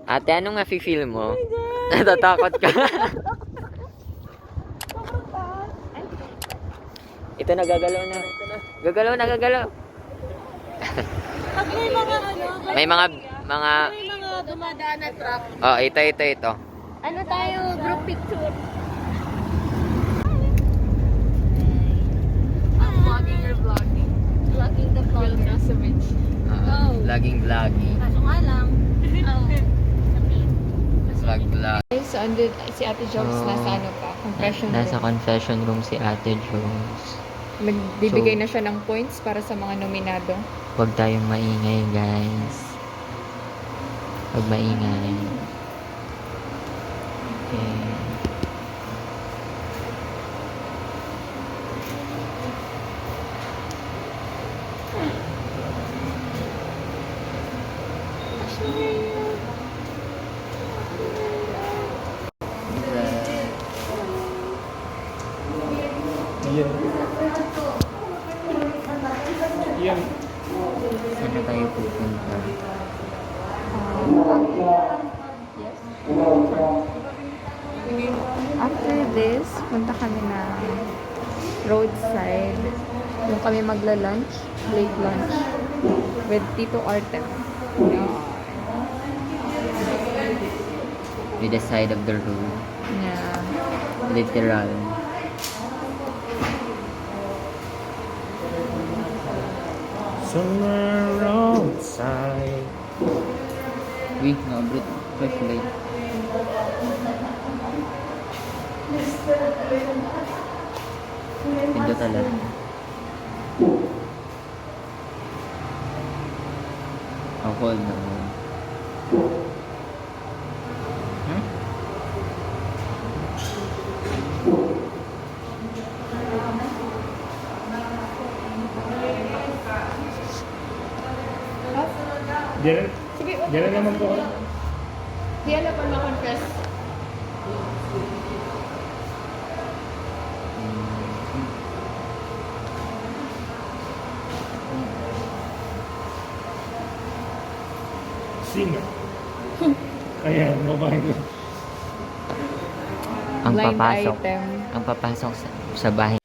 Ate, anong nafe-feel mo? Natatakot ka? Ito na, gagalaw na. Gagalaw na, gagalaw. Pag may mga ano, May mga dumadaan na truck. Oh, ito. Ano tayo, group picture? I'm vlogging or vlogging? Vlogging the vlogger. Kasavich. Vlogging. Kaso nga lang. Vlog. So, andun, si Ate Jones Oh. nasa ano pa, confession Nasa room. confession room si Ate Jones. Nagbibigay So, na siya ng points para sa mga nominado. Huwag tayong maingay, guys. Huwag maingay. Okay. Saan na tayo pupunta? After this, punta kami na roadside. Yung kami magla-lunch, late lunch, with Tito Artem. Yan. With the side of the road. Yeah. Literal. Somewhere outside. Uy, na-abrit. Flashlight. Pinto talaga. Ako na. Hmm? Diyan naman po ako. Di alam pa na-confess. Sino? Kaya, babae ko. Ang Blind papasok. item. Ang papasok sa bahay